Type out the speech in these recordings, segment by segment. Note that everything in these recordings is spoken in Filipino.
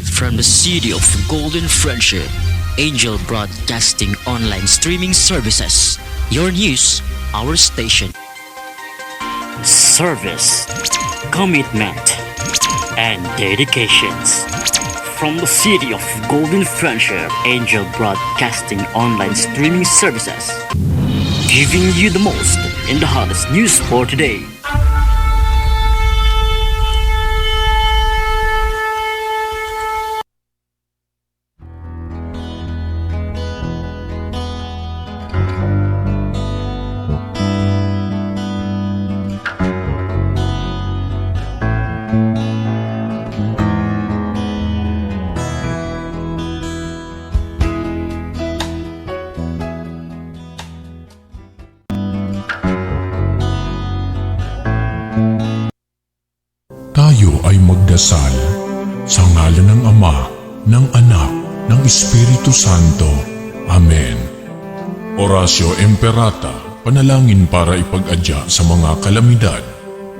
Live from the city of Golden Friendship, Angel Broadcasting Online Streaming Services. Your news, our station. Service, commitment, and dedications. From the city of Golden Friendship, Angel Broadcasting Online Streaming Services. Giving you the most in the hottest news for today. Tayo ay magdasal sa ngalan ng Ama, ng Anak, ng Espiritu Santo. Amen. Orasyo Imperata, panalangin para ipag-adya sa mga kalamidad.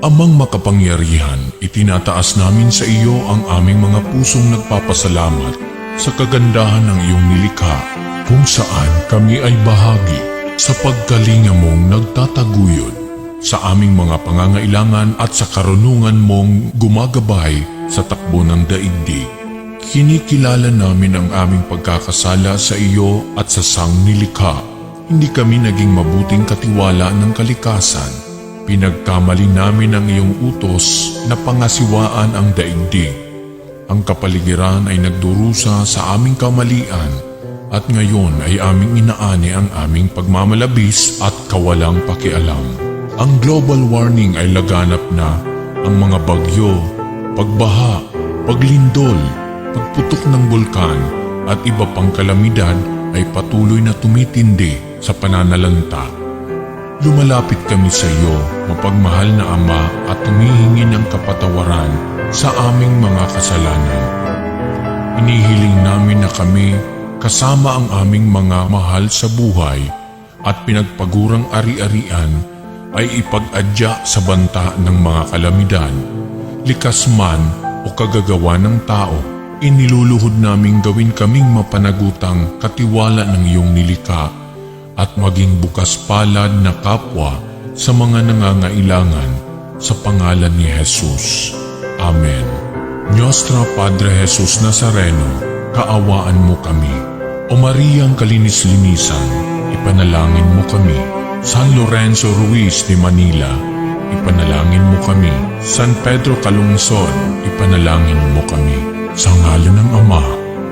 Amang makapangyarihan, itinataas namin sa iyo ang aming mga pusong nagpapasalamat sa kagandahan ng iyong nilikha, kung saan kami ay bahagi sa pagkalinga mong nagtataguyod sa aming mga pangangailangan at sa karunungan mong gumagabay sa takbo ng daigdig. Kinikilala namin ang aming pagkakasala sa iyo at sa sangnilikha. Hindi kami naging mabuting katiwala ng kalikasan. Pinagkamali namin ang iyong utos na pangasiwaan ang daigdig. Ang kapaligiran ay nagdurusa sa aming kamalian at ngayon ay aming inaani ang aming pagmamalabis at kawalang pakialam. Ang global warming ay laganap na. Ang mga bagyo, pagbaha, paglindol, pagputok ng bulkan at iba pang kalamidad ay patuloy na tumitindi sa pananalanta. Lumalapit kami sa iyo, mapagmahal na Ama, at humihingi ng kapatawaran sa aming mga kasalanan. Inihiling namin na kami kasama ang aming mga mahal sa buhay at pinagpagurang ari-arian ay ipag-adya sa banta ng mga kalamidad. Likas man o kagagawa ng tao, iniluluhod naming gawin kaming mapanagutang katiwala ng iyong nilikha at maging bukas palad na kapwa sa mga nangangailangan sa pangalan ni Jesus. Amen. Nostra Padre Jesus Nazareno, kaawaan mo kami. O Mariang kalinis-linisan, ipanalangin mo kami. San Lorenzo Ruiz de Manila, ipanalangin mo kami. San Pedro Calungsod, ipanalangin mo kami. Sa ngalan ng Ama,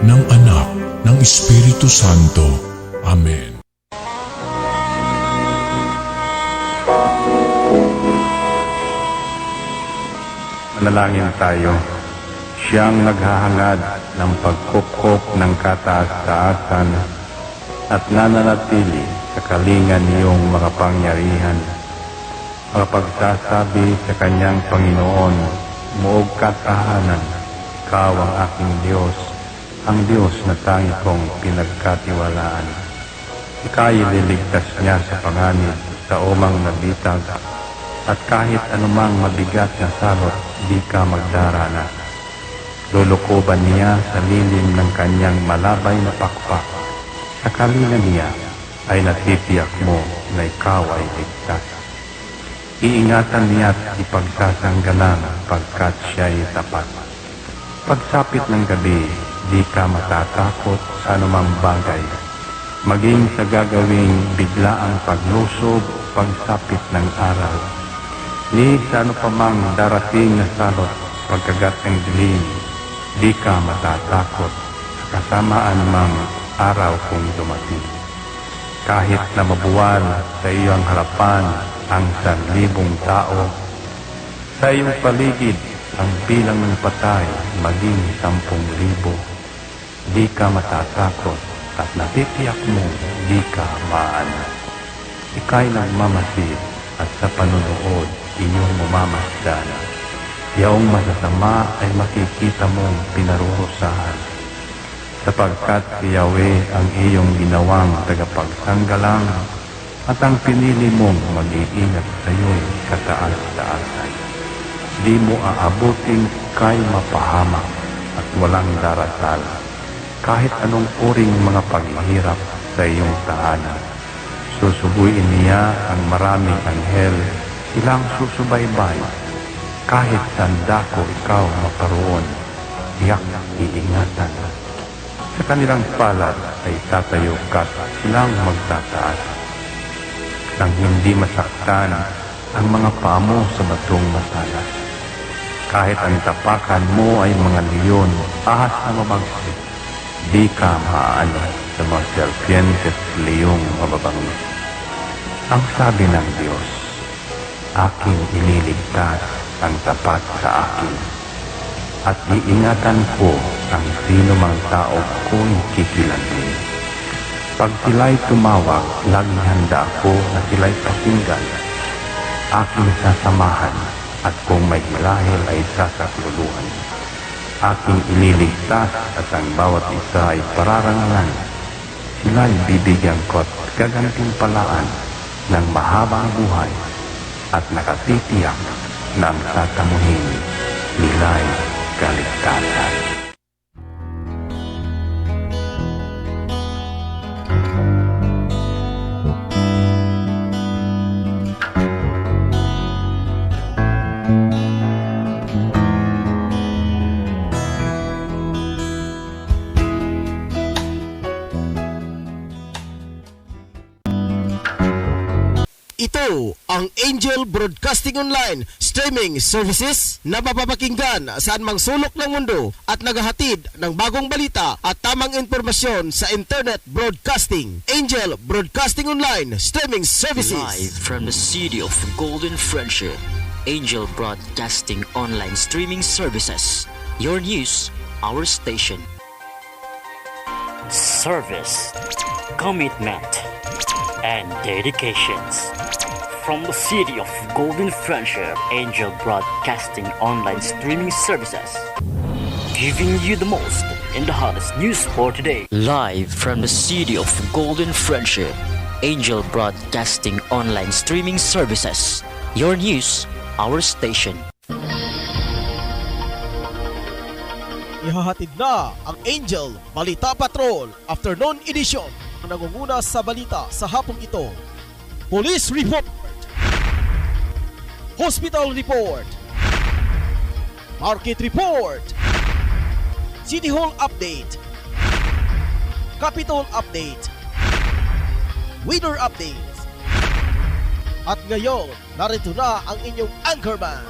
ng Anak, ng Espiritu Santo. Amen. Manalangin tayo. Siyang naghahangad ng pagkukop ng kataas-taasan at nananatili sa kalingan niyong makapangyarihan. Makapagsasabi sa kanyang Panginoon, muog katahanan, ikaw ang aking Diyos, ang Diyos na tangi kong pinagkatiwalaan. Ika'y liligtas niya sa panganib sa umang nabitag, at kahit anumang mabigat na salot, di ka magdarana. Lulukoban niya sa lilim ng kanyang malabay na pakpak. Sa kalingan niya ay natitiyak mo na ikaw ay ligtas. Iingatan niya at ipagsasanggalang pagkat siya'y tapat. Pagsapit ng gabi, di ka matatakot sa anumang bagay. Maging sa gagawing biglaang paglusob, pagsapit ng araw. Ni sa ano pa mang darating na salot, pagkagat ng dilim, di ka matatakot sa kasamaan mang araw kung dumating. Kahit na mabuwal sa iyong harapan ang 1,000 tao, sa iyong paligid ang bilang ng patay maging 10,000, di ka matatakot at natitiyak mo di ka maano. Ika'y nagmamasid at sa panunood inyong mamamasdan. Yaong masasama ay makikita mong pinarurusahan, sapagkat si Yahweh ang iyong ginawang tagapagsanggalang at ang pinili mong mag-iingat sa iyo'y kataas-taasan. Di mo aabuting kay mapahamak at walang darasal. Kahit anong uring mga paghihirap sa iyong tahanan, susubuin niya ang maraming anghel, silang susubaybay. Kahit saan dako ikaw maparoon, tiyak iingatan. Sa kanilang palad ay tatayo ka, silang magtataas. Nang hindi masaktan ang mga paa mo sa batong matalas. Kahit ang tapakan mo ay mga leon, ahas na mabagsik, di ka maaano sa mga serpientes leong mababangis. Ang sabi ng Diyos, aking ililigtas ang tapat sa akin, at iingatan ko ang sino mang tao ko'y kikilanlin. Pag sila'y tumawag, laging handa ako na sila'y pakinggan. Aking sasamahan, at kung may hilahil ay sasakluluhan. Aking ililigtas at ang bawat isa ay pararangalan. Sila'y bibigyan ko at gagantimpalaan ng mahabang buhay at nakatitiyak na ang tatamuhin nila'y kaligtasan. Ito ang Angel Broadcasting Online Streaming Services na mapapakinggan saan mang sulok ng mundo at naghahatid ng bagong balita at tamang impormasyon sa Internet Broadcasting. Angel Broadcasting Online Streaming Services. Live from the city of Golden Friendship, Angel Broadcasting Online Streaming Services. Your news, our station. Service, commitment, and dedications. From the city of Golden Friendship, Angel Broadcasting Online Streaming Services. Giving you the most and the hottest news for today. Live from the city of Golden Friendship, Angel Broadcasting Online Streaming Services. Your news, our station. Ihahatid na ang Angel Balita Patrol Afternoon Edition ang nangunguna sa balita sa hapong ito. Police Report, Hospital Report, Market Report, City Hall Update, Capitol Update, Weather Update. At ngayon, narito na ang inyong anchorman.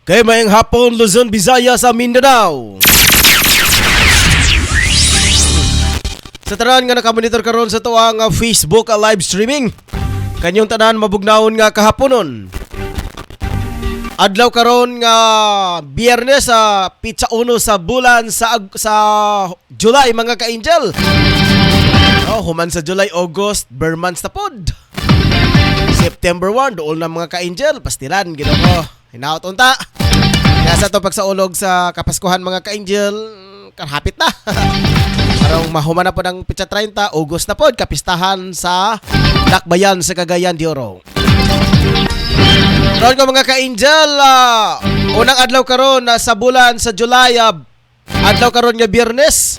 Kay mayang hapon, Luzon, Visayas sa Mindanao. Sa tanan nga nakamonitor karon sa tuang Facebook live streaming, kanyong tanan mabugnaon nga kahaponon. Adlaw karon nga Biyernes sa pitsa uno sa bulan sa July mga ka-angel. Human sa July, August, bare months na pod. September 1, dool na mga ka-angel, pastilan ginoo. Hinaot unta. Kaya sa to pagsaulog sa Kapaskuhan mga ka-angel, hapit na. Parang mahuman na po ng pitsa 30, August na po, kapistahan sa Dakbayan sa Cagayan de Oro. Karon ko mga ka-angel, unang adlaw karon sa bulan sa July, adlaw karon nga Biyernes.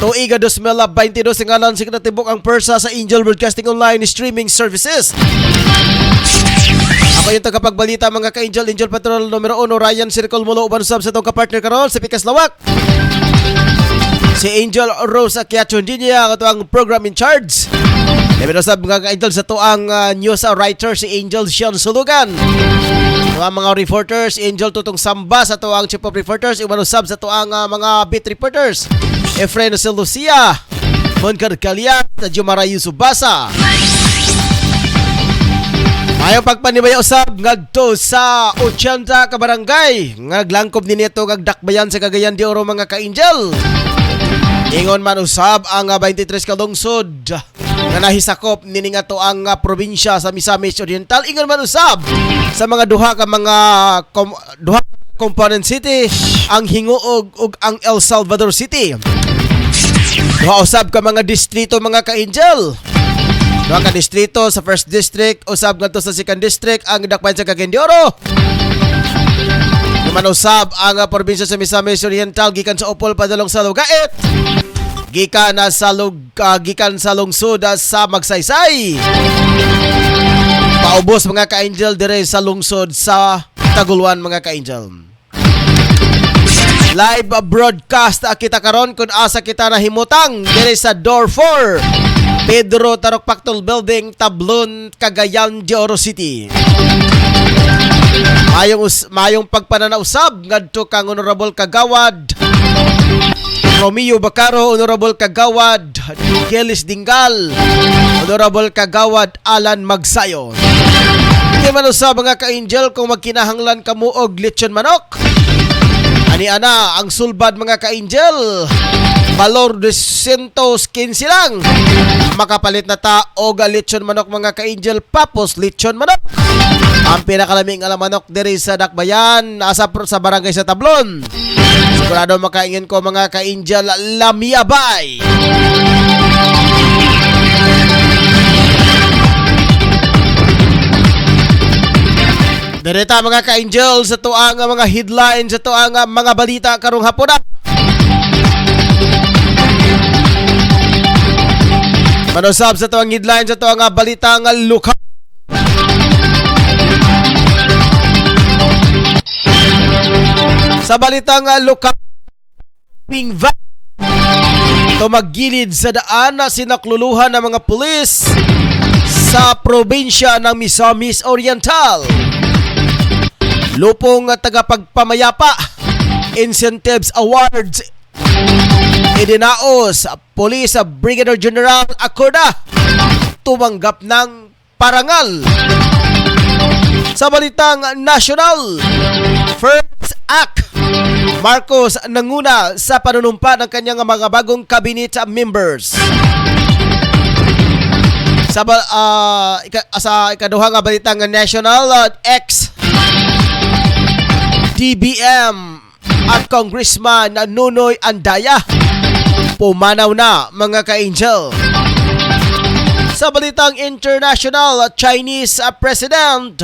Tuiga 2022 ngalan sig natibok ang persa sa Angel Broadcasting Online Streaming Services. Ako yung tagapagbalita mga ka-angel, Angel Patrol numero 1, Ryan Circle Mulo, uban sab sa itong kapartner karon si Pikas Lawak. Si Angel Rosa Quiacho Dinia, ito ang program in charge. Numero sab mga ka-angel sa ito ang news writer si Angel Sean Sulugan. Ito ang mga reporters, Angel Tutong Samba sa ito ang chief of reporters, uban sab sa ito ang mga beat reporters. Efren C. Lucia, Moncar Calian, Jumara Yusubasa. Ayaw pagpanibaya usab ngadto sa 80 ka barangay ngaglangkob ni nito kag Dakbayan sa Cagayan de Oro mga ka-angel. Ingon man usab ang 23 ka lungsod nga nahisakop nini nga to ang probinsya sa Misamis Oriental. Ingon man usab sa mga duha ka Component City, ang Hinguog ug ang El Salvador City. Duha usab ka mga distrito mga ka-angel. Duha ka distrito sa first district, usab ngadto sa second district ang dakpan sa Cagayan de Oro. Naman usab ang probinsya sa Misamis Oriental gikan sa Opol padulong sa Lugait. Gikan sa lungsod sa Magsaysay. Paubos mga ka-angel dire sa lungsod sa Taguluan mga ka-angel. Live broadcast kita karon kung asa kita nahimutang dire sa Door 4 Pedro Tarok Pactol Building, Tablon, Cagayan de Oro City. Mayong pagpananausab ngadto kang Honorable Kagawad Romeo Bacaro, Honorable Kagawad Gelis Dingal, Honorable Kagawad Alan Magsayo. Di man usab mga ka-angel kung magkinahanglan kamo og lechon manok. Ani ana ang sulbad mga ka-angel. Valor 215 lang. Makapalit na ta og lechon manok mga ka-angel, papos lechon manok. Ang pinakalaming manok diri sa Dakbayan asa sa barangay sa Tablon. Sigurado makaingin ko mga ka-angel lamiabay. Direta mga ka-angel sa tuang mga headlines, sa tuang mga balita karong hapon na. Manusab sa tuang headlines, sa tuang balita nga luka. Sa balita nga luka, tumagilid sa daan na sinakluluhan ng mga pulis sa probinsya ng Misamis Oriental. Lupong tagapagpamayapa, Incentives Awards, idinaos Police Brigadier General Acorda, tumanggap ng parangal. Sa balitang national, First Act, Marcos nanguna sa panunumpa ng kanyang mga bagong cabinet members. Sa ikaduha nga balitang national, ex DBM at Congressman Nunoy Andaya pumanaw na mga ka-angel. Sa balitang international, Chinese President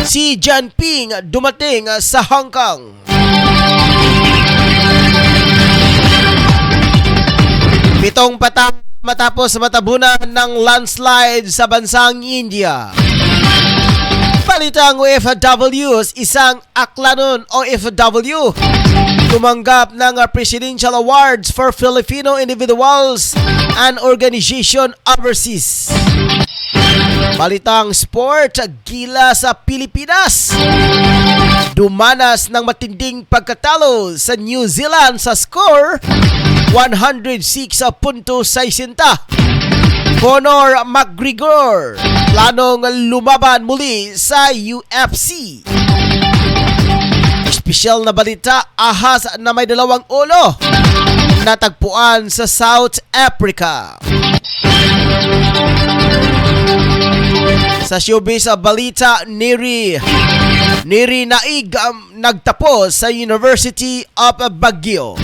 Xi Jinping dumating sa Hong Kong. Pitong patang matapos matabunan ng landslide sa bansang India. Balitang OFWs, isang aklanon OFW tumanggap ng Presidential Awards for Filipino Individuals and Organization Overseas. Balitang sport, gila sa Pilipinas. Dumanas ng matinding pagkatalo sa New Zealand sa score 106.60. Conor McGregor planong lumaban muli sa UFC. Espesyal na balita, ahas na may dalawang ulo natagpuan sa South Africa. Sa showbiz balita, Neri Naig nagtapos sa University of Baguio.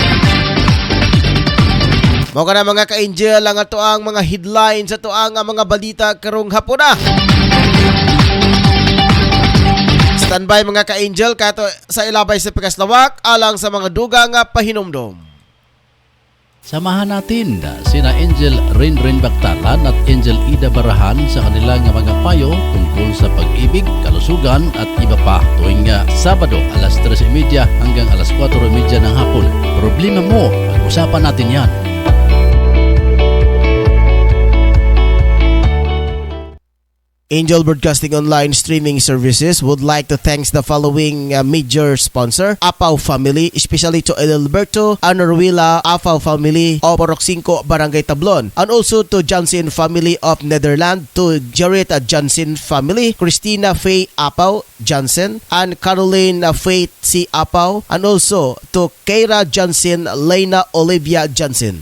Mao ka na mga ka-angel ang ato ang mga headlines, ato ang mga balita karong hapon na. Standby mga ka-angel kato sa ilabay sa pagkaslawak alang sa mga dugang pahinumdom. Samahan natin sina Angel Rinrin Bactalan at Angel Ida Barahan sa kanilang mga payo tungkol sa pag-ibig, kalusugan at iba pa tuwing Sabado alas 3:30 hanggang alas 4:30 ng hapon. Problema mo, pag-usapan natin yan. Angel Broadcasting Online Streaming Services would like to thank the following major sponsor: Apaw Family, especially to Edelberto Anorwila Apaw Family of Porok 5, Barangay Tablon, and also to Johnson Family of Netherlands, to Jared Johnson Family, Christina Faye Apaw Johnson, and Caroline Faith C. Apaw, and also to Keira Johnson, Lena Olivia Johnson.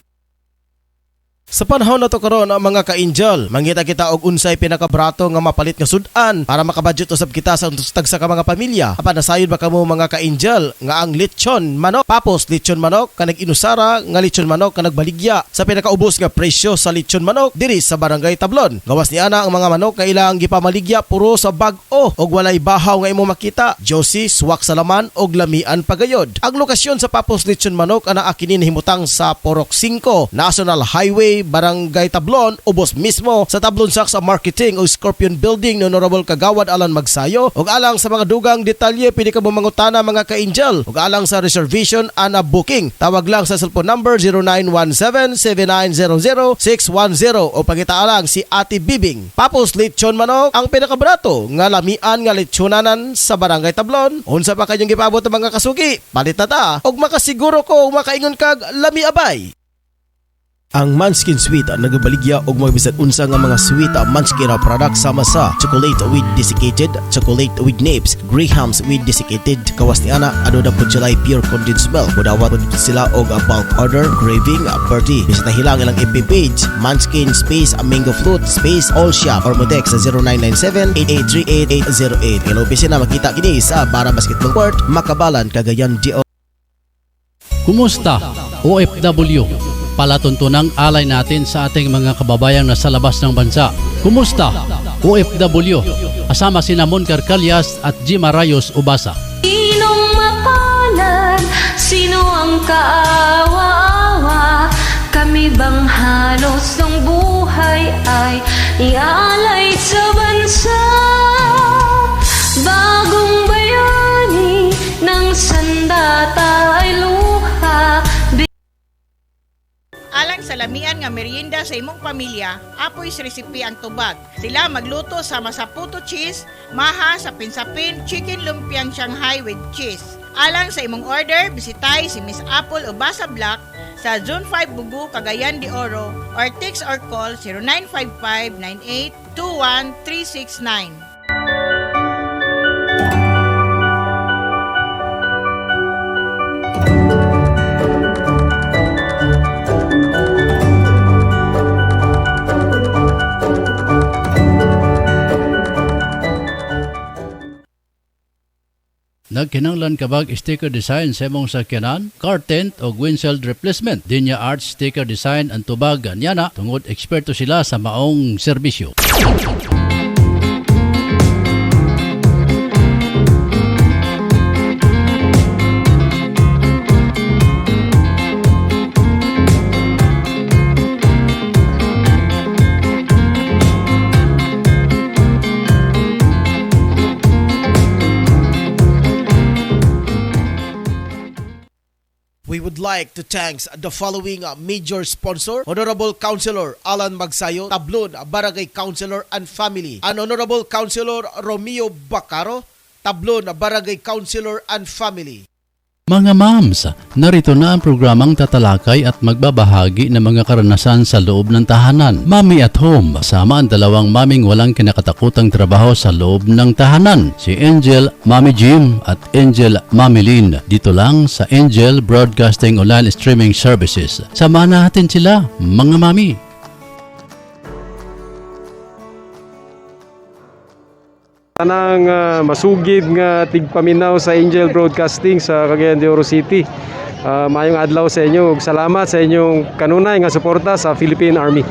Sa panahon na to karon mga ka-angel, mangita kita og unsay pinakabrato nga mapalit nga sudan para makabudget usab kita sa tagsa ka mga pamilya. Apan nasayod ba kamo mga ka-angel nga ang lechon manok, papos lechon manok kanag inusara nga lechon manok kanag baligya sa pinakaubos nga presyo sa lechon manok diri sa Barangay Tablon. Gawas ni ana ang mga manok nga ilang gipamaligya puro sa bag-o og walay bahaw nga imo makita. Josie, swak sa laman og lamian pagayod. Ang lokasyon sa papos lechon manok ana kini himutang sa Porok 5, National Highway, Barangay Tablon, ubos mismo sa Tablon Saksa Marketing o Scorpion Building ni Honorable Kagawad Alan Magsayo. Ug alang sa mga dugang detalye pwede ka mangutana mga ka-angel. Ug alang sa reservation ana booking, tawag lang sa cellphone number 0917-7900-610 o pangita lang si Ate Bibing. Papos lechon manok ang pinakabrato nga lamian nga lechonanan sa Barangay Tablon. Unsa pa kanyang gipabot ang mga kasugi? Palit na ta og makasiguro ko makaingon kag lami abay. Ang Manskin Sweet nagabaligya og mga bisan unsa nga mga sweet Manskin product sama sa chocolate with desiccated, chocolate with nibs, grahams with desiccated. Kawas ni ana ano na pud sila pure condensed milk. Mudawat pud sila og bulk order, craving, birthday. Bisita hilang ilang FB page, Manskin space mango fruit space all shop or modex sa 0997-8838-808. Hello bisina makita kini sa Bara Basketball Court, Makabalan, Cagayan de Kumusta OFW? Palatuntunang alay natin sa ating mga kababayang nasa labas ng bansa. Kumusta OFW? Kasama sina Mon Carcalias at Jima Rayos Ubasa. Sinong mapalad? Sino ang kaawa-awa? Kami bang halos ng buhay ay ialay sa bansa? Bagong bayani ng sandata ay luha. Alang sa lamian nga merienda sa imong pamilya, apoy recipe ang tubag. Sila magluto sa masaputo cheese, maha sa pinsapin, chicken lumpiang Shanghai with cheese. Alang sa imong order, bisitay si Miss Apple Ubasa Black sa Zone 5 Bugu, Cagayan de Oro or text or call 0955-9821-369. Nagkinanglan kabag sticker design sa imong sakyanan, car tent o windshield replacement. Dinya Arts sticker design ang tubag anyana tungod eksperto sila sa maong serbisyo. We would like to thank the following major sponsor: Honorable Councilor Alan Magsayo, Tablon, Barangay Councilor and Family, and Honorable Councilor Romeo Bacaro, Tablon, Barangay Councilor and Family. Mga mams, narito na ang programang tatalakay at magbabahagi ng mga karanasan sa loob ng tahanan. Mami at Home, kasama ang dalawang maming walang kinakatakutang trabaho sa loob ng tahanan. Si Angel, Mami Jim at Angel, Mami Lynn. Dito lang sa Angel Broadcasting Online Streaming Services. Samahan natin sila, mga mami. Tanang masugid nga tigpaminaw sa Angel Broadcasting sa Cagayan de Oro City. Mayong adlaw sa inyo ug salamat sa inyong kanunay nga suporta sa Philippine Army.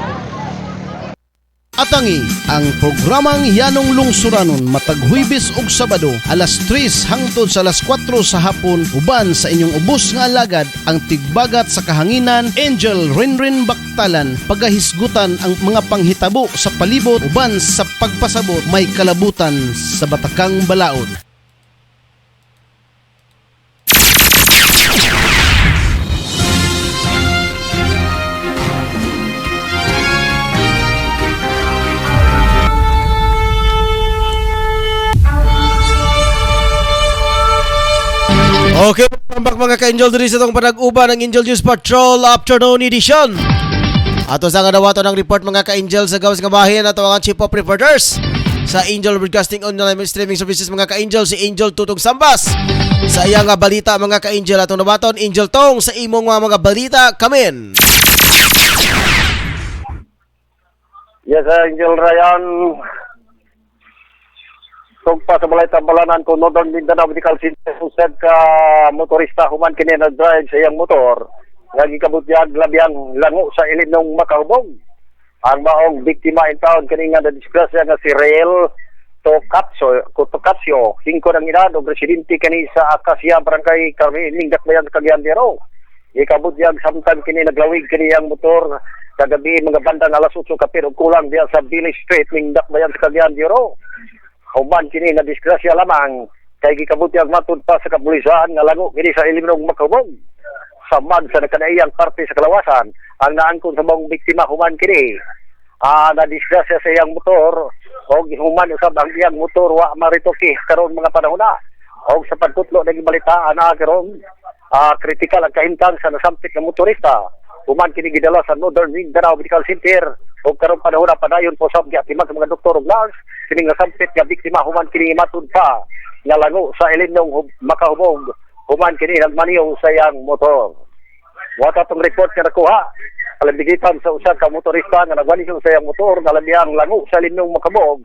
Atangi ang programang Yanong Lungsuranon matag Huwebes ug Sabado alas 3 hangtod sa alas 4 sa hapon uban sa inyong ubos nga alagad ang tigbagat sa kahanginan Angel Rinrin Baktalan pagahisgutan ang mga panghitabo sa palibot uban sa pagpasabot may kalabutan sa Batakang Balaod. Okay, tambak mga ka-Angel diri sa itong panag-uban ng Angel News Patrol Afternoon Edition. Ato sa kadawato ng report mga ka-Angel sa gawas nga bahin at mga chief of reporters sa Angel Broadcasting Online Streaming Services mga ka-Angel, si Angel Tutong Sambas. Sa iyang nga balita mga ka-Angel, atong nabaton Angel Tong sa imong mga balita kamen. Yes, Angel Ryan. Sugpa sa balay tambalanan ko Northern Mindanao Medical Center usad ka motorista human kini nag-drive sa iyang motor. Nga gikabutyag labiyang lango sa ilim ng makahubog. Ang maong biktima in town kini nga na-disgrasya nga si Rael Tocasio, 5 ng edad, o residente kini sa Acacia, Barangay Carmening, Dakbayan, Cagayan de Oro. Ikabutyag samtang kini naglawig kini ang motor kagabi mga bandang alas 8 kapir o kulang diya sa Billy Street ning Dakbayan sa Cagayan de Oro. Human kini na disgrasya lamang kay gikabutyag matud pa sa kapulisan nga lango kini sa ilim ng makahubog. Samad sa nakanaiyang parte sa kalawasan ang naangkon sa mga biktima human kini. Na disgrasya sa iyang motor o human usab ang iyang motor wa maritoki karon mga panahon na. O sa pagtutlo ng balita na karon kritikal ang kahimtang sa nasampit ng motorista. Human kini gidala sa Northern Mindanao Medical Center o karon panahon na padayon po sa giatiman sa mga doktor ug nurse kini nga sampit nga biktima human kini matud pa nga lango sa ilim ng makahubog human kini nagmaniyo sa iyang motor. Wata tong report nga nakuha alabigitan sa usa ka motorista nga nagmaniyo sa iyang motor nga labihang lango sa ilim ng makahubog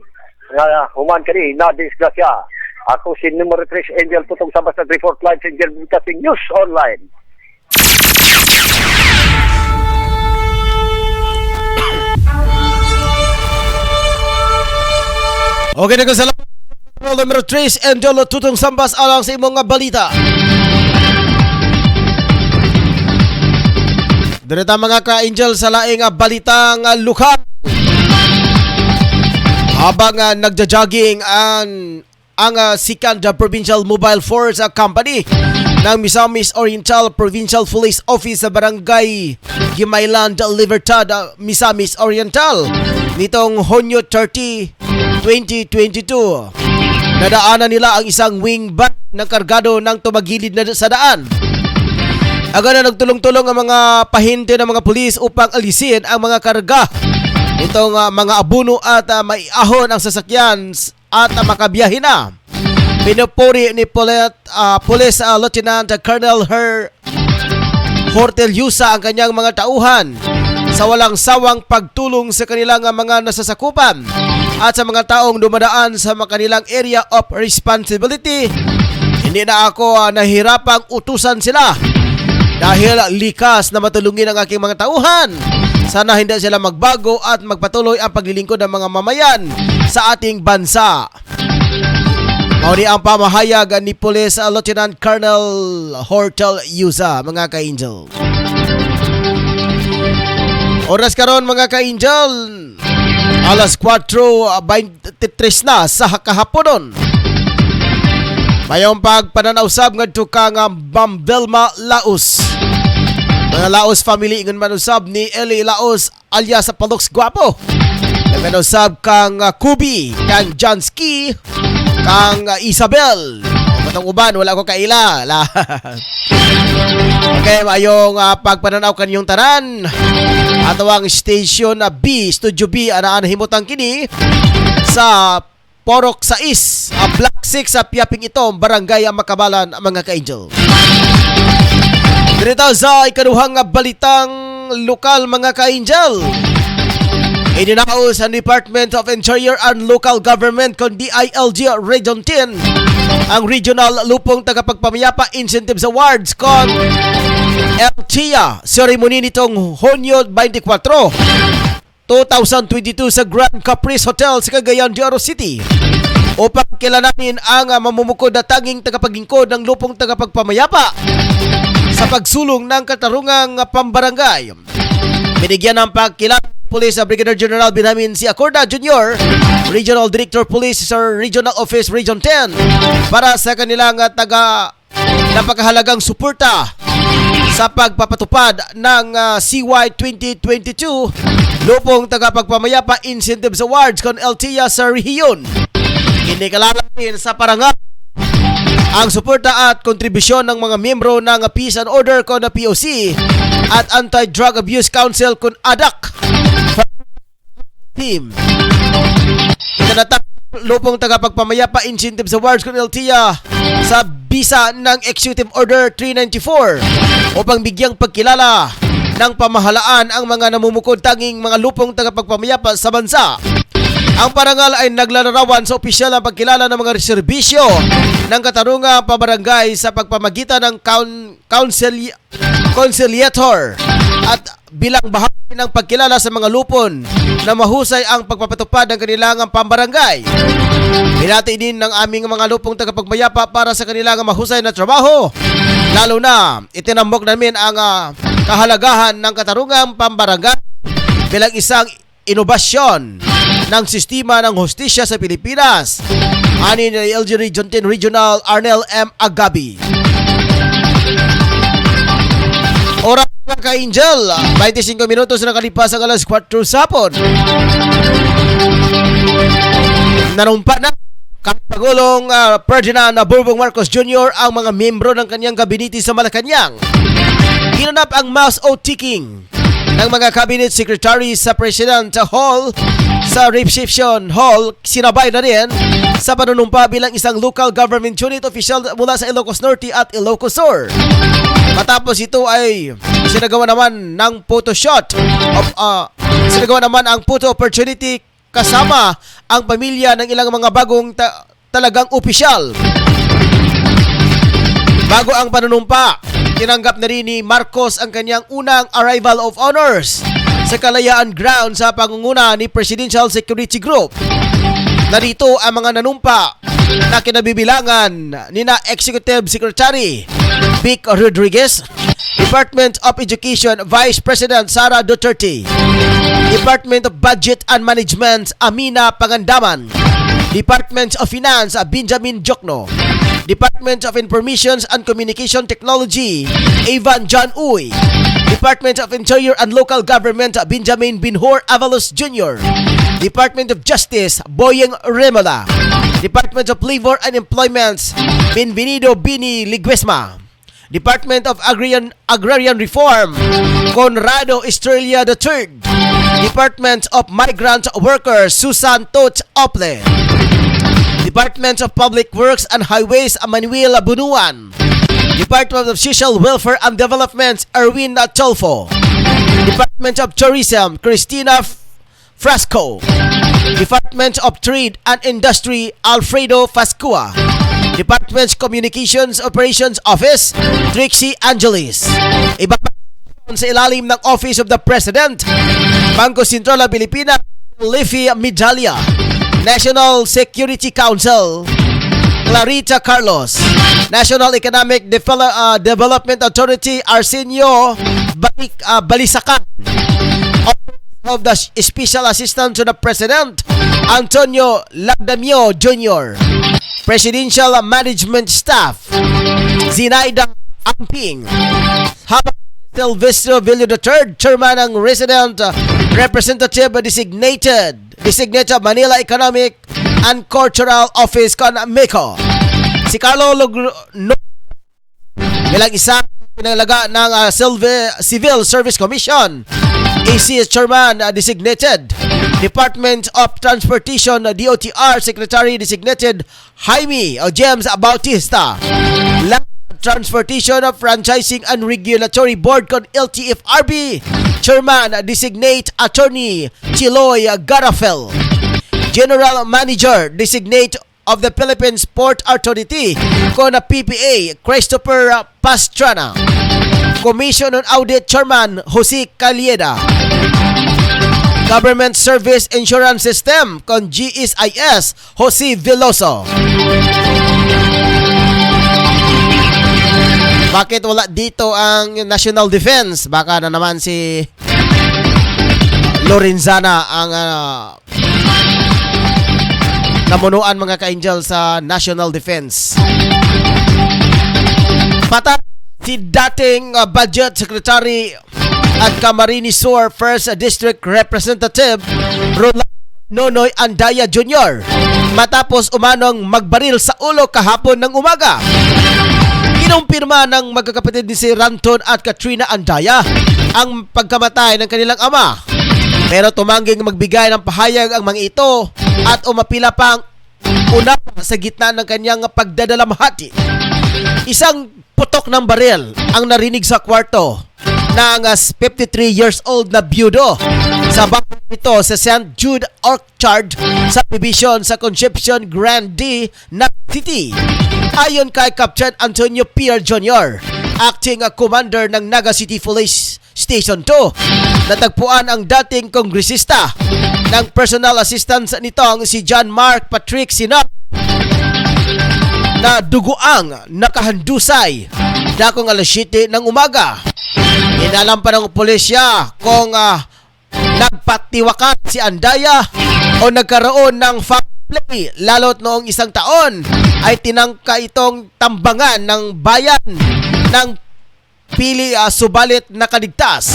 nga human kini na disgrasya. Ako si numero 3 Angel Tutong Sabas na report live sa Angel Broadcasting News Online. Okay na ko salamat. Numero 3 Angel Tutong Sambas alang sa imong nga balita. Direta mga ka-angel sa laing balitang lokal. Habang nagja-jogging ang Second Provincial Mobile Force Company ng Misamis Oriental Provincial Police Office sa Barangay Gimaylan, Libertad, Misamis Oriental nitong Hunyo 30, 2022. Nadaanan nila ang isang wing van ng kargado ng tumagilid na sa daan. Agad na nagtulong-tulong ang mga pahinti ng mga pulis upang alisin ang mga karga itong mga abuno at maiahon ang sasakyan at makabiyahe na. Pinupuri ni Police Lieutenant Colonel Hortel Yusa ang kanyang mga tauhan sa walang sawang pagtulong sa kanilang mga nasasakupan at sa mga taong dumadaan sa kanilang area of responsibility. Hindi na ako nahirapang utusan sila dahil likas na matulungin ang aking mga tauhan. Sana hindi sila magbago at magpatuloy ang paglilingkod ng mga mamayan sa ating bansa. Mauni ang pamahayag ni Police Lieutenant Colonel Hortel Yusa, mga ka-angel. Oras karon mga ka-angel, alas 4:23 na sa kahaponon. Mayong pagpananausab ngadto kang Bambelma Laos. Mga Laos family ingon manusab ni Eli Laos alias sa Palox Guapo. Nagmanusab kang Kubi, kang Jansky, kang Isabel. Matong uban wala ko kaila. Okay, mayong pagpananaw kanyong tanan. Ato ang Station B, Studio B anaan himutang kini sa Porok 6, Block 6 sa Piaping Itom, Barangay Makabalan, mga ka-angel. Dito sa ikaduhang balitang lokal, mga ka-angel. Ininao sa Department of Interior and Local Government kon DILG Region 10 ang Regional Lupong Tagapagpamayapa Incentives Awards kon LTIA. Ceremony nitong Hunyo 24, 2022 sa Grand Caprice Hotel sa Cagayan de Oro City upang kilalanin ang mamumukod na tanging tagapaglingkod ng lupong tagapagpamayapa sa pagsulong ng katarungang pambarangay. Binigyan ng pagkilala Police Brigadier General Benjamin C. Acorda Jr., Regional Director Police sa Regional Office Region 10 para sa kanilang napakahalagang suporta sa pagpapatupad ng CY 2022 Lupong Tagapagpamayapa Incentives Awards kon LTIA sa rehiyon. Inikalalain sa parangal ang suporta at kontribusyon ng mga miyembro ng Peace and Order kon POC at Anti-Drug Abuse Council kon ADAC team. Ikinatang Lupong Tagapagpamayapa Incentives Awards kon LTIA sa bisa ng Executive Order 394 upang bigyang pagkilala ng pamahalaan ang mga namumukod tanging mga lupong tagapagpamayapa sa bansa. Ang parangal ay naglalarawan sa opisyal na pagkilala ng mga serbisyo ng katarungang pabarangay sa pagpamagitan ng conciliator at bilang bahagi ng pagkilala sa mga lupon na mahusay ang pagpapatupad ng kanilang pambarangay. Binati din ng aming mga lupong tagapagmayapa para sa kanilang mahusay na trabaho. Lalo na itinambok namin ang kahalagahan ng katarungang pambarangay bilang isang inobasyon ng sistema ng hustisya sa Pilipinas. Ani ni LG Region 10 Regional Arnel M. Agabi. Oras mga ka-Angel, 25 minutos na nakalipas ang alas 4 sa hapon. Nanumpa na Pangulong Ferdinand Bongbong Marcos Jr. ang mga membro ng kanyang gabinete sa Malacanang. Ginanap ang mass oath-taking ng mga cabinet secretary sa President Hall. Sa reception hall, sinabay na rin sa panunumpa bilang isang local government unit official mula sa Ilocos Norte at Ilocos Sur. Matapos ito ay sinagawa naman ng photoshoot sinagawa naman ang photo opportunity kasama ang pamilya ng ilang mga bagong talagang opisyal. Bago ang panunumpa, tinanggap na rin ni Marcos ang kanyang unang arrival of honors sa Kalayaan Ground sa pangunguna ni Presidential Security Group. Narito ang mga nanumpa na kinabibilangan ni na Executive Secretary Vic Rodriguez, Department of Education Vice President Sara Duterte, Department of Budget and Management Amina Pangandaman, Department of Finance Benjamin Jokno, Department of Information and Communication Technology Evan John Uy, Department of Interior and Local Government Benjamin Binhor Avalos Jr., Department of Justice Boyeng Remola, Department of Labor and Employment Benvenido Bini Liguesma, Department of Agrarian Reform Conrado Estrella III, Department of Migrant Workers Susan Tot Ople, Department of Public Works and Highways Manuel Bunuan, Department of Social Welfare and Development Erwin Tolfo, Department of Tourism Cristina Frasco, Department of Trade and Industry Alfredo Fascua, Department Communications Operations Office Trixie Angelis. Iba sa ilalim ng Office of the President, Bangko Sentral ng Pilipinas Leafy Medalla, National Security Council Clarita Carlos, National Economic Development Authority Arsenio Balisacan, of the Special Assistant to the President Antonio Lagdamio Jr., Presidential Management Staff Zinaida Amping, habang Silvestro Villo III, Chairman ng Resident Representative Designated Manila Economic and Cultural Office CONMECO. Si Carlo bilang isang pinalaga ng Civil Service Commission, AC Chairman Designated, Department of Transportation DOTR Secretary Designated Jaime James Bautista, Land Transportation of Franchising and Regulatory Board con LTFRB, Chairman Designate Attorney Chiloy Garafel, General Manager Designate of the Philippines Port Authority con PPA Christopher Pastrana, Commission on Audit Chairman Jose Calieda, Government Service Insurance System con GSIS Jose Veloso. Bakit wala dito ang National Defense? Baka na naman si Lorenzana ang namunuan mga ka-angel sa National Defense. Patay si dating Budget Secretary at Camarines Sur 1st District Representative Rolando Nonoy Andaya Jr. matapos umanong magbaril sa ulo kahapon ng umaga. Kinumpirma ng magkakapatid ni si Ranton at Katrina Andaya ang pagkamatay ng kanilang ama. Pero tumangging magbigay ng pahayag ang mga ito at umapila pang una sa gitna ng kanyang pagdadalamhati. Isang putok ng baril ang narinig sa kwarto ng 53 years old na byudo sa bahay nito sa St. Jude Orchard sa Division sa Concepcion Grande, Naga City. Ayon kay Captain Antonio Pierre Jr., acting commander ng Naga City Police Station 2, natagpuan ang dating kongresista ng personal assistance nitong si John Mark Patrick Sinat na duguang nakahandusay dakong alas 7 ng umaga. Inalam pa ng pulisya kung nagpatiwakan si Andaya o nagkaroon ng foul play, lalo't noong isang taon ay tinangka itong tambangan ng bayan ng pili subalit nakaligtas.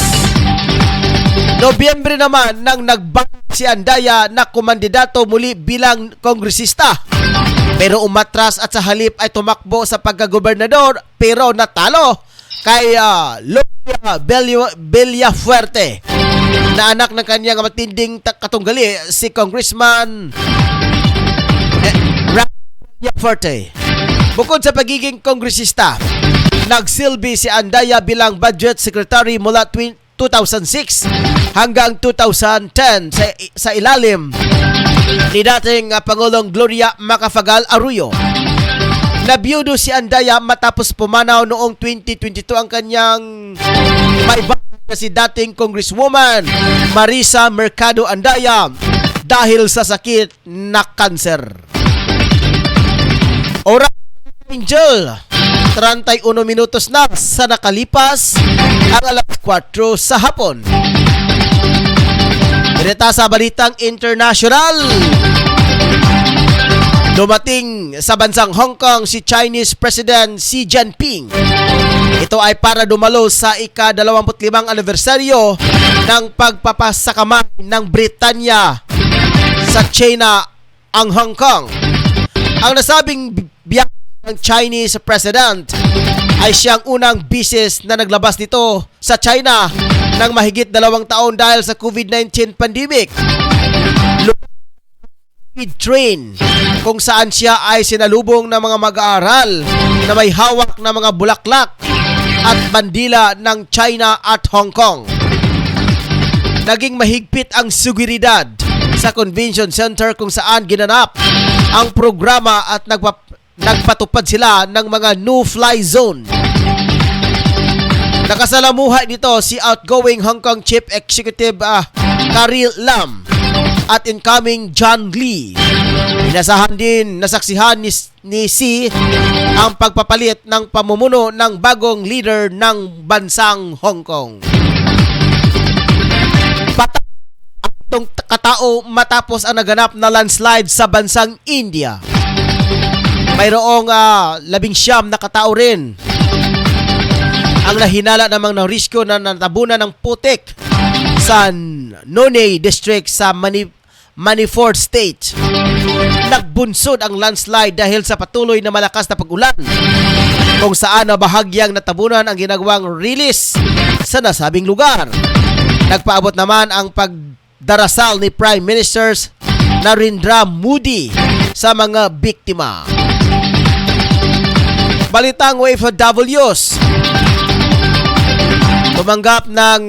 Nobyembre naman nang nagbalik si Andaya na kumandidato muli bilang kongresista, pero umatras at sa halip ay tumakbo sa pagkagobernador pero natalo kay Loria Villafuerte na anak ng kanyang matinding katunggali si Congressman Villafuerte. Bukod sa pagiging kongresista, nagsilbi si Andaya bilang budget secretary mula 2006 hanggang 2010 sa ilalim ni dating Pangulong Gloria Macapagal Arroyo. Nabiyudo si Andaya matapos pumanaw noong 2022 ang kanyang may bahay na si dating Congresswoman Marisa Mercado Andaya dahil sa sakit na kanser. Oras Angel, 31 minutos na sa nakalipas ang alas 4 sa hapon. Direta sa balitang international, dumating sa bansang Hong Kong si Chinese President Xi Jinping. Ito ay para dumalo sa ika-25 anibersaryo ng pagpapasakamay ng Britanya sa China ang Hong Kong. Ang nasabing biyahe ng Chinese President ay siyang unang bisis na naglabas nito sa China ng mahigit 2 taon dahil sa COVID-19 pandemic. Train kung saan siya ay sinalubong ng mga mag-aaral na may hawak na mga bulaklak at bandila ng China at Hong Kong. Naging mahigpit ang seguridad sa convention center kung saan ginanap ang programa at nagpatupad sila ng mga no-fly zone. Nakasalamuha dito si outgoing Hong Kong Chief Executive Carrie Lam at incoming John Lee. Inasahan din nasaksihan ni Xi ang pagpapalit ng pamumuno ng bagong leader ng bansang Hong Kong. Itong katao matapos ang naganap na landslide sa bansang India. Mayroong 19 na katao rin ang nahinala namang ng risko na natabunan ng putik sa Nonay District sa Manipur State. Nagbunsod ang landslide dahil sa patuloy na malakas na pag-ulan kung saan bahagyang natabunan ang ginagawang release sa nasabing lugar. Nagpaabot naman ang pagdarasal ni Prime Minister Narendra Modi sa mga biktima. Balitang OFWs, tumanggap ng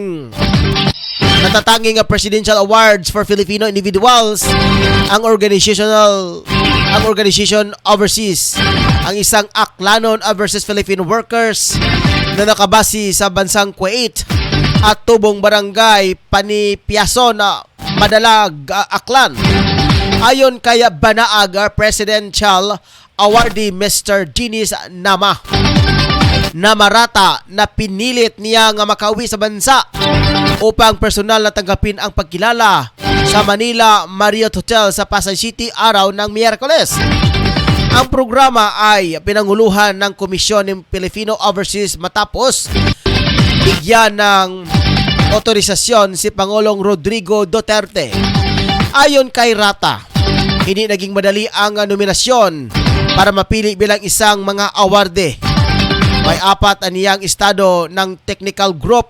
natatanging Presidential Awards for Filipino individuals ang organization overseas ang isang Aklanon versus Filipino workers na nakabasi sa bansang Kuwait at tubong barangay Panipiason na Madalag, Aklan. Ayon kay Banaag Presidential Awardee Mr. Dinis Namarata na pinilit niya nga makauwi sa bansa upang personal na tanggapin ang pagkilala sa Manila Marriott Hotel sa Pasay City araw ng Miyerkules. Ang programa ay pinanguluhan ng Komisyon ng Filipino Overseas matapos bigyan ng otorisasyon si Pangulong Rodrigo Duterte. Ayon kay Rata, hindi naging madali ang nominasyon para mapili bilang isang mga awardee. May 4 aniyang estado ng technical group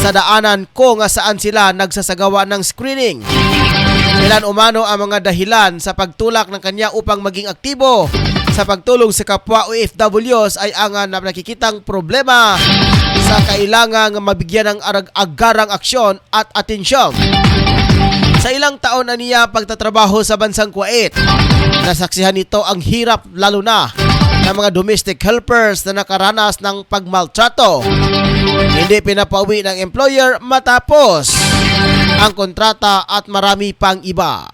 sa daanan kung saan sila nagsasagawa ng screening. Ilan umano ang mga dahilan sa pagtulak ng kanya upang maging aktibo sa pagtulong sa kapwa OFWs ay ang nakikitang problema sa kailangang mabigyan ng agarang aksyon at atensyon. Sa ilang taon na niya pagtatrabaho sa bansang Kuwait, nasaksihan nito ang hirap lalo na ng mga domestic helpers na nakaranas ng pagmaltrato. Hindi pinapauwi ng employer matapos ang kontrata at marami pang iba.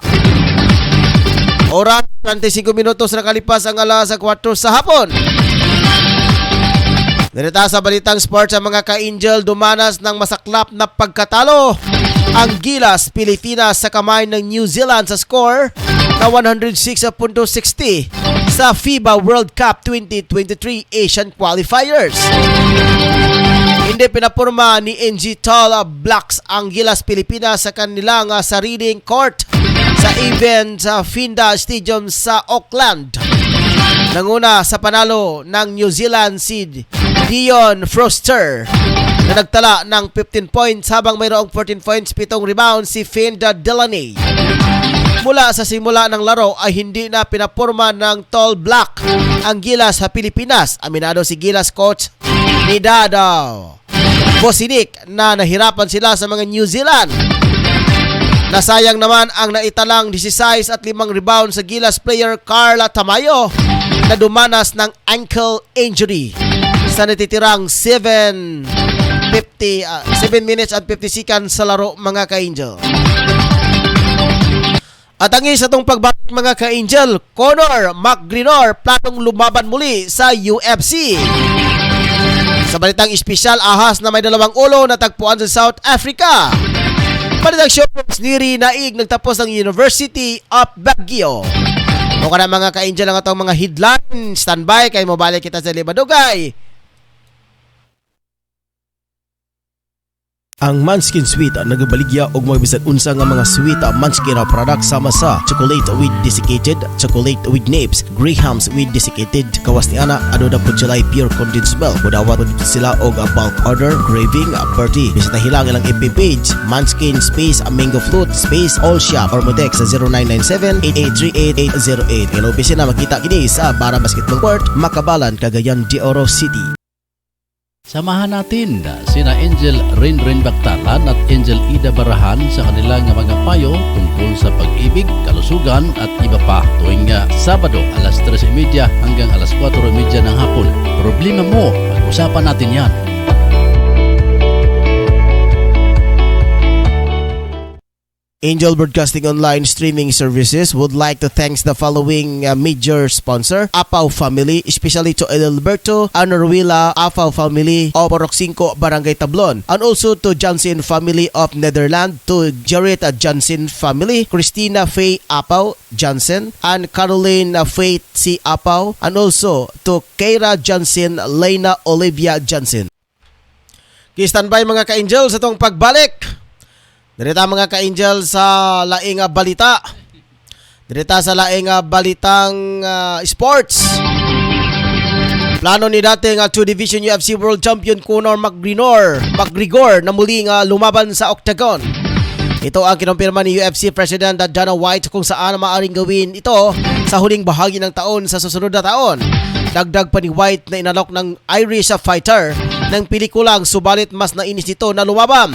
Oras 35 minutos na kalipas ang 4:00 sa hapon. Narita sa balitang sports, ang mga ka-Angel dumanas ng masaklap na pagkatalo ang Gilas Pilipinas sa kamay ng New Zealand sa score na 106.60 sa FIBA World Cup 2023 Asian Qualifiers. Hindi pinapurma ni NG Tall Blacks ang Gilas Pilipinas sa kanilang sariling court sa event sa Finda Stadium sa Auckland. Nanguna sa panalo ng New Zealand si Dion Foster na nagtala ng 15 points habang mayroong 14 points, 7 rebounds si Finda Delaney. Mula sa simula ng laro ay hindi na pinapurma ng Tall Black ang Gilas sa Pilipinas. Aminado si Gilas coach ni Dado Bosinik na nahirapan sila sa mga New Zealand. Nasayang naman ang naitalang 16 at 5 rebound sa Gilas player Carla Tamayo na dumanas ng ankle injury sa natitirang 7 minutes at 50 seconds sa laro, mga ka-Angel. At ang isa itong pagbalik, mga ka-Angel, Conor McGregor planong lumaban muli sa UFC. Sa balitang espesyal, ahas na may 2 ulo na tagpuan sa South Africa. Balitang showbiz, Niri Naig nagtapos ng University of Baguio. O ka na, mga ka-Angel, ang itong mga headline. Standby kay mobalik kita sa Libadugay. Ang Manskin Sweet nagabaligya og mga bisan unsa nga mga sweet Manskin products sama sa chocolate with desiccated, chocolate with nibs, grahams with desiccated. Kawas ni ana ano na pud sila pure condensed milk. Mudawat pud sila og bulk order, craving, party. Bisita hilang ilang FB page Manskin space mango fruit space all shop or motex sa 0997-8838-808. Hello, bisina makita kini sa Bara Basketball Court, Makabalan, Cagayan de Oro City. Samahan natin sina Angel Rinrin Bactalan at Angel Ida Barahan sa kanilang mga payo tungkol sa pag-ibig, kalusugan at iba pa tuwing Sabado alas 3:30 hanggang alas 4:30 ng hapon. Problema mo, pag-usapan natin yan. Angel Broadcasting Online Streaming Services would like to thank the following major sponsor: Apaw Family, especially to Edelberto Anorwila Apaw Family of Porok 5, Barangay Tablon, and also to Johnson Family of Netherlands, to Jared Johnson Family, Christina Faye Apaw Johnson, and Caroline Faith C. Apaw, and also to Keira Johnson, Lena Olivia Johnson. Ki-standby, mga ka-Angel, sa itong pagbalik. Direta, mga ka-Angel, sa laing balita. Direta sa laing balitang sports. Plano ni dating 2-division UFC World Champion Conor McGregor na muling lumaban sa octagon. Ito ang kinumpirma ni UFC President Dana White kung saan maaaring gawin ito sa huling bahagi ng taon sa susunod na taon. Dagdag pa ni White na inalok ng Irish fighter ng pelikulang, subalit mas nainis nito na lumaban.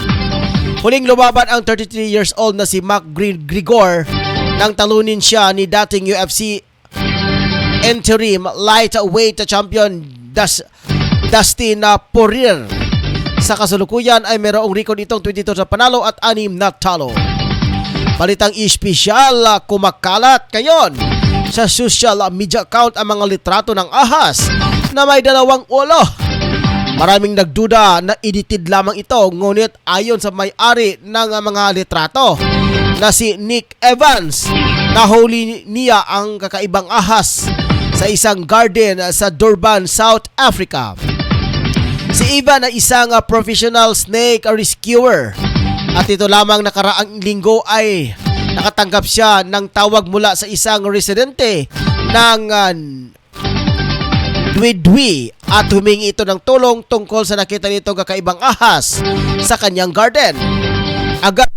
Huling lumaban ang 33 years old na si McGregor nang talunin siya ni dating UFC interim lightweight champion Dustin Poirier. Sa kasulukuyan ay mayroong record itong 22 na panalo at 6 na talo. Balitang espesyal, kumakalat ngayon sa social media account ang mga litrato ng ahas na may 2 ulo. Maraming nagduda na edited lamang ito, ngunit ayon sa may-ari ng mga litrato na si Nick Evans, nahuli niya ang kakaibang ahas sa isang garden sa Durban, South Africa. Si Evan ay isang professional snake rescuer at ito lamang nakaraang linggo ay nakatanggap siya ng tawag mula sa isang residente ng Dwi at humingi ito ng tulong tungkol sa nakita nito kakaibang ahas sa kanyang garden. Agad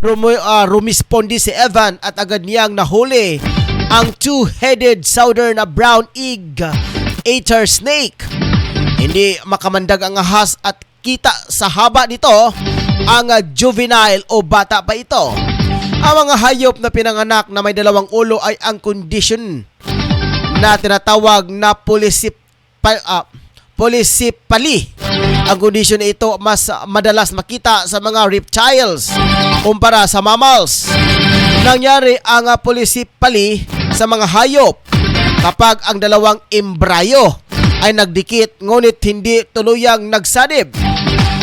rumispondi si Evan at agad niyang nahuli ang 2-headed southern brown egg eater snake. Hindi makamandag ang ahas at makita sa haba nito ang juvenile o bata pa ito. Ang mga hayop na pinanganak na may dalawang ulo ay ang kondisyon na tinatawag na polycephaly. Ang kondisyon na ito mas madalas makita sa mga reptiles kumpara sa mammals. Nangyari ang polycephaly sa mga hayop kapag ang dalawang embryo ay nagdikit ngunit hindi tuluyang nagsanib.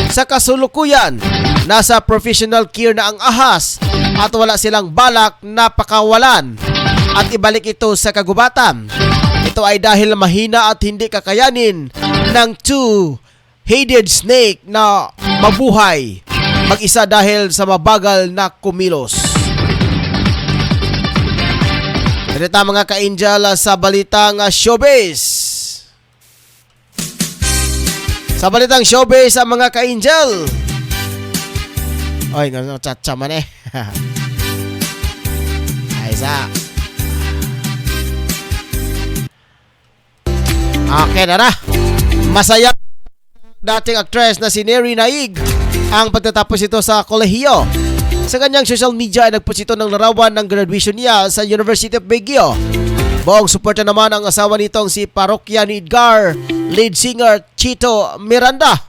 Sa kasulukuyan, nasa professional care na ang ahas at wala silang balak na pakawalan at ibalik ito sa kagubatan. Ito ay dahil mahina at hindi kakayanin ng two-headed snake na mabuhay mag-isa dahil sa mabagal na kumilos. Ito mga ka-angel sa balitang showbiz. Sa balitang showbiz sa mga ka-angel. Oy, chat man eh. Ay sa. Okay na. Masaya dating actress na si Neri Naig ang pagtatapos ito sa kolehiyo. Sa kanyang social media ay nagpost ito ng larawan ng graduation niya sa University of Baguio. Buong suporta naman ang asawa nitong si parokya ni Edgar, lead singer Chito Miranda,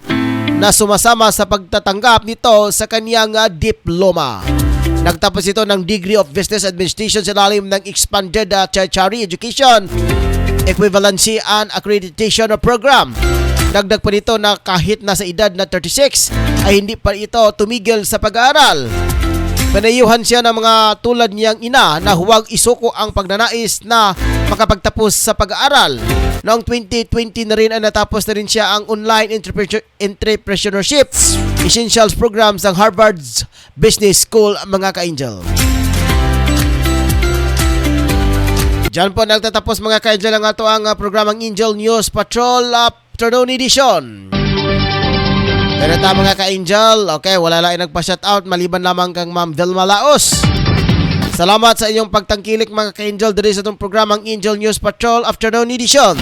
na sumasama sa pagtatanggap nito sa kanyang diploma. Nagtapos ito ng Degree of Business Administration sa ilalim ng Expanded Tertiary Education Equivalency and Accreditation Program. Dagdag pa nito na kahit nasa edad na 36 ay hindi pa ito tumigil sa pag-aaral. Panayuhan siya ng mga tulad niyang ina na huwag isuko ang pagnanais na makapagtapos sa pag-aaral. Noong 2020 na rin ay natapos na rin siya ang Online Entrepreneurship Essentials Programs ng Harvard's Business School, mga ka-angel. Diyan po nagtatapos mga ka-angel ang ato ang programang Angel News Patrol Afternoon Edition. Pero ta mga ka-angel, okay, wala lang nagpa-shoutout maliban lamang kang Ma'am Delma Laos. Salamat sa inyong pagtangkilik mga ka-angel diri sa itong programang Angel News Patrol Afternoon Edition.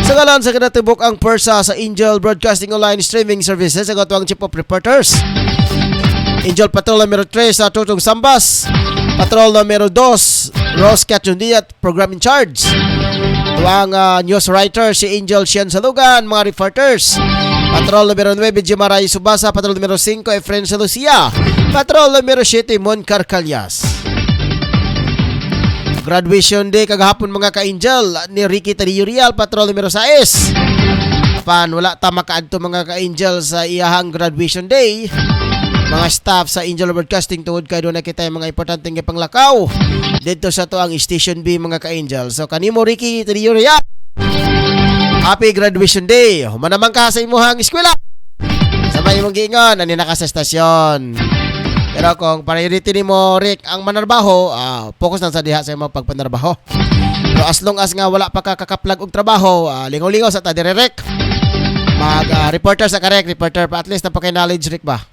Sa ngalan sa kinatibok ang pwersa sa Angel Broadcasting Online Streaming Services, ang atuang Chief of Reporters, Angel Patrol numero 3 sa Tutong Sambas, Patrol numero 2 Rose Catchundiat, Program in Charge. Ito ang news writer si Angel Sian Salugan, mga reporters, Patrol numero 9 Jimaray Subasa, Patrol numero 5 Efren Salucia, Patrol numero 7 Mon Carcalias. Graduation day kagahapon mga ka-angel ni Ricky Tadiyurial, Patrol numero 6. Apan wala ta makaadto mga ka-angel sa iyahang graduation day. Mga staff sa Angel Broadcasting tuod kay doon nakita yung mga importanteng ipanglakaw dito sa to ang Station B mga ka-angel. So kanimo Ricky Tadiyurial, happy graduation day. Humanaman ka sa imuhang eskwela. Sabay mong giingon ani na ka sa estasyon. Pero kung priority ni mo Rick ang manarbaho, focus lang sa diha sa imong pagpanarbaho. Pero as long as nga wala pa ka kakaplag og trabaho, lingaw-lingaw sa ta dire Rick. Reporter sa correct, reporter pa at least na pa kay knowledge Rick ba.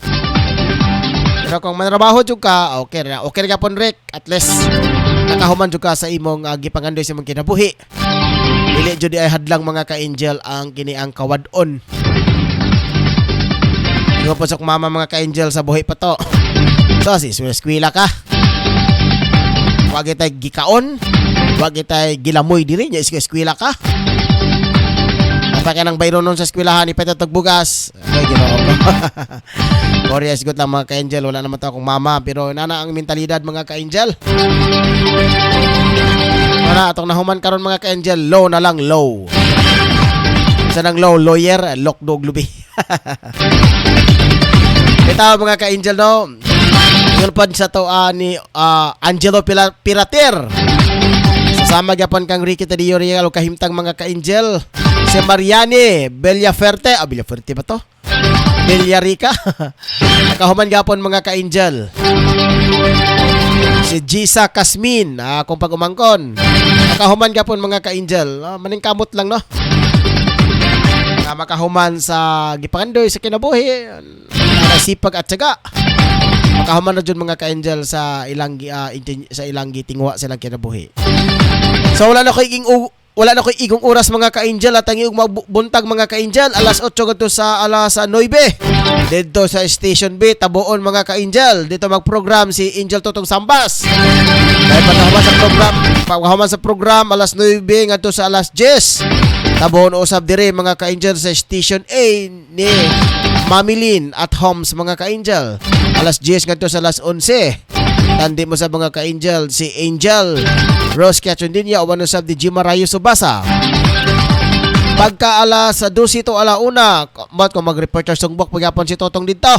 Pero kung manarbaho jud ka, okay ra pon Rick, at least nakahuman jud ka sa imong gipangandoy sa imong kinabuhi. Dili jud ay hadlang mga ka-angel ang kini ang kawadon. Yung po sa mama mga ka-angel sa buhi pa to. So, eskwela ka. Wag itay gikaon. Wag itay gilamoy diri nya eskwela ka. Napaka nang bayron nun sa eskwelahan ni Peto Tagbugas. Ay, ginoo ko. Korea sigot lang mga ka-angel. Wala naman to akong mama. Pero nana ang mentalidad mga ka-angel. Nana, atong nahuman karon mga ka-angel. Low na lang, low. Sa nang low, lawyer, lokdog lubi. Ito mga ka-angel no. Yun pa sa to ni Angelo Pirater. Sasama gyapon kang Ricky Tadiyurial o kahimtang mga ka-angel. Si Mariani Bellaferte. Bellaferte ba to? Bellarica. Nakahuman gyapon mga ka-angel. Si Gisa Kasmin kung pag-umangkon. Nakahuman gyapon mga ka-angel. Maning kamot lang no. Makahuman sa gipangandoy sa kinabuhi. Sipag at tiyaga. Makahuman na dyan mga ka-angel sa ilang gitingwa silang kinabuhi. So wala wala na ko'y igong oras mga ka-angel at ang iyong magbuntag mga ka-angel alas 8 ngadto sa alas 9 dito sa Station B Taboon mga ka-angel. Dito magprogram si Angel Totong Sambas. Dahil pagkahuman sa program alas 9 ngadto sa alas 10 Taboon usab dire mga ka-angel sa Station A ni Mamilin at Homes mga ka-angel. Alas 10 ngadto sa alas 11. Tandi mo sa mga ka-angel si Angel Rose Cachondinia o usab di Jima Rayo Subasa. Pagka alas 12 to alauna, mat ko mag-reporter sungbok pagyapon si Totong dito.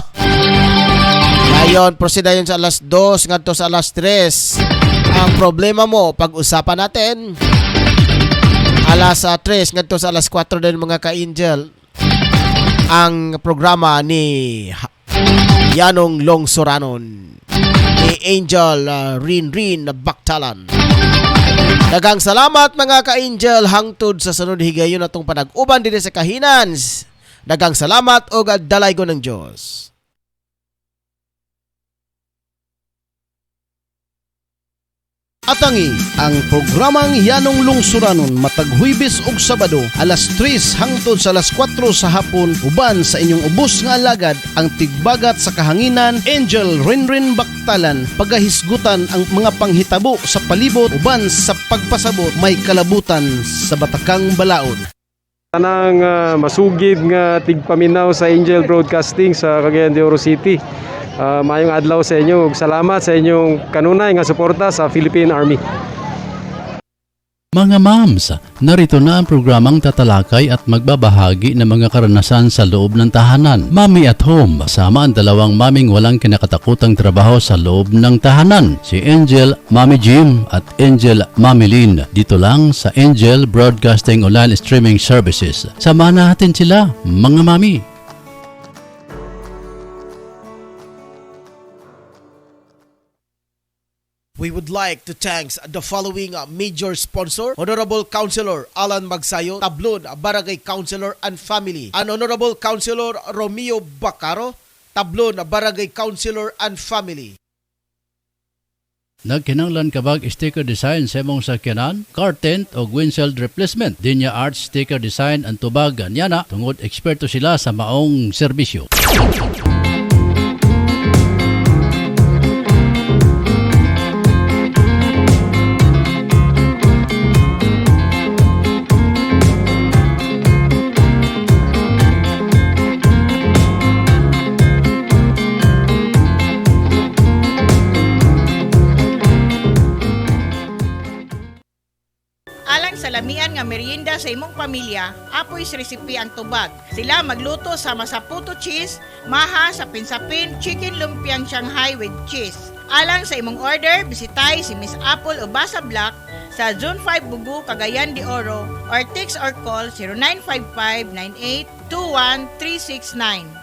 Ngayon, proceed ayon sa alas 2 ngadto sa alas 3. Ang problema mo, pag-usapan natin. Alas 3 ngadto sa alas 4 din mga ka-angel. Ang programa ni Yanong Longsoranon ni Angel Rin Baktalan. Dagang salamat mga ka-angel hangtod sa sunod higayon atong panag-uban diri sa kahinan. Dagang salamat og dalay ko ng Dios. Atangi ang programang Yanong Lungsuranon matag Huwebes ug Sabado alas 3 hangtod sa alas 4 sa hapon uban sa inyong ubos nga alagad ang tigbagat sa kahanginan Angel Rinrin Baktalan pagahisgutan ang mga panghitabo sa palibot uban sa pagpasabot may kalabutan sa batakang balaod. Tanang masugid nga tigpaminaw sa Angel Broadcasting sa Cagayan de Oro City. Mayong adlaw sa inyo ug salamat sa inyong kanunay nga suporta sa Philippine Army. Mga mams, narito na ang programang tatalakay at magbabahagi ng mga karanasan sa loob ng tahanan. Mommy at Home, kasama ang dalawang maming walang kinakatakutang trabaho sa loob ng tahanan. Si Angel Mommy Jim at Angel Mommy Lynn. Dito lang sa Angel Broadcasting Online Streaming Services. Samahan natin sila, mga mami. We would like to thank the following major sponsor: Honorable Councilor Alan Magsayo, Tablon, Barangay Councilor and Family, and Honorable Councilor Romeo Bacaro, Tablon, Barangay Councilor and Family. Nagkinanglan kabag sticker design sa imong sakyanan, car tent o windshield replacement. Dinya Arts sticker design ang tubag anyana tungod eksperto sila sa maong serbisyo. Lamian nga merienda sa imong pamilya, apoy recipe ang tubag. Sila magluto sa masaputo cheese, maha sa pinsapin, chicken lumpiang Shanghai with cheese. Alang sa imong order, bisitay si Miss Apple Ubasa Black sa Zone 5 Bugu, Cagayan de Oro or text or call 0955-9821-369.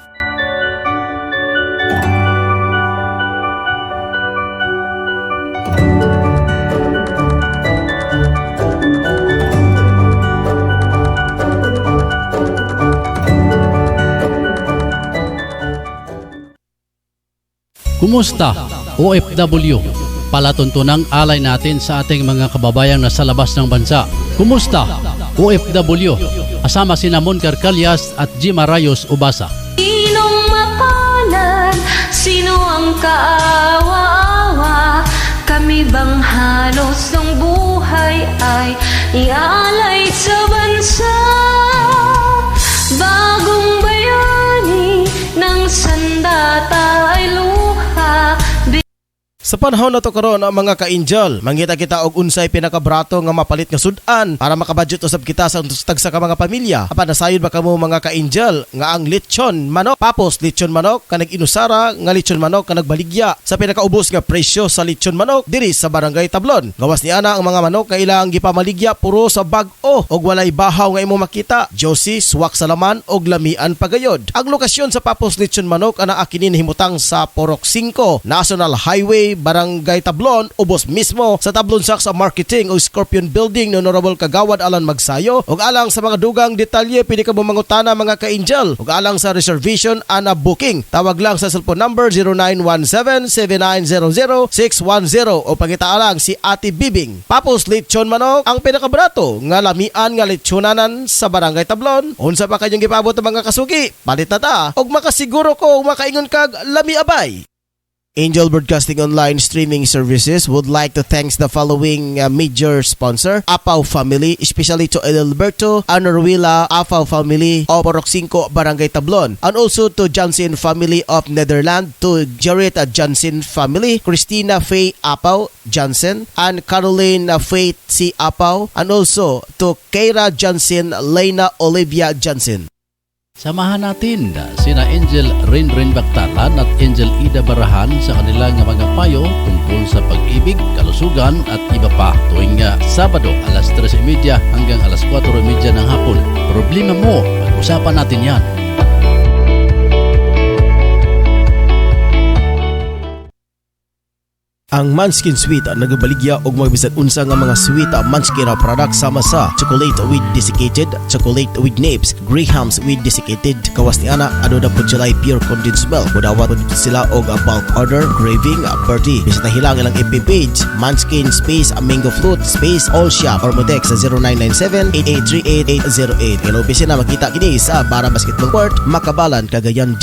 Kumusta, OFW? Palatuntunang alay natin sa ating mga kababayang nasa labas ng bansa. Kumusta, OFW? Asama sina Mon Carcalias at Jima Rayos Ubasa. Sinong mapalad? Sino ang kaawa-awa? Kami bang halos ng buhay ay ialay sa bansa? Bagong bayani ng sandata ay luha. Sa panahon na to karon mga ka-angel, mangita kita og unsay pinakabrato nga mapalit nga sudan para makabudget usab kita sa tag sa mga pamilya. Apan nasayod ba kamo mga ka-angel nga ang lechon manok, papos lechon manok kanag inusara nga lechon manok kanag baligya sa pinakaubos nga presyo sa lechon manok diri sa Barangay Tablon. Gawas ni ana ang mga manok nga ilang gipamaligya puro sa bag-o og walay bahaw nga imo makita. Josie, suwak sa laman og lamian pagayod. Ang lokasyon sa papos lechon manok ana akinin himutang sa Porok 5, National Highway Barangay Tablon, ubos mismo sa Tablon Saks Marketing o Scorpion Building no Honorable Kagawad Alan Magsayo. Ug alang sa mga dugang detalye pwede ka mangutana mga ka-angel. Ug alang sa reservation ana booking, tawag lang sa cellphone number 0917-7900-610 o pangita lang si Ate Bibing. Papos lechon manok ang pinakabrato nga lamian nga lechonanan sa Barangay Tablon. Unsa pa kanyang gipabot ang mga kasugi? Palit na ta og makasiguro ko makaingon kag lami abay. Angel Broadcasting Online Streaming Services would like to thank the following major sponsor: Apaw Family, especially to Edelberto Anorwila Apaw Family of Porok 5, Barangay Tablon, and also to Johnson Family of Netherlands, to Jared Johnson Family, Christina Faye Apaw Johnson, and Caroline Faith C. Apaw, and also to Keira Johnson, Lena Olivia Johnson. Samahan natin sina Angel Rinrin Bactalan at Angel Ida Barahan sa kanilang mga payo tungkol sa pag-ibig, kalusugan at iba pa tuwing Sabado alas 3:30 hanggang alas 4:30 ng hapon. Problema mo, pag-usapan natin yan. Ang Manskin Sweet nagabaligya og mga bisan unsa nga mga sweet Manskin product sama sa chocolate with desiccated, chocolate with nibs, grahams with desiccated. Kawas ni ana ano na pud sila pure condensed milk. Mudawat pud sila og bulk order, craving, birthday. Bisita hilang ilang FB page Manskin space mango fruit space all shop or modex sa 0997-8838-808. Hello, bisita makita kini sa Bara Basketball Court, Makabalan, Cagayan.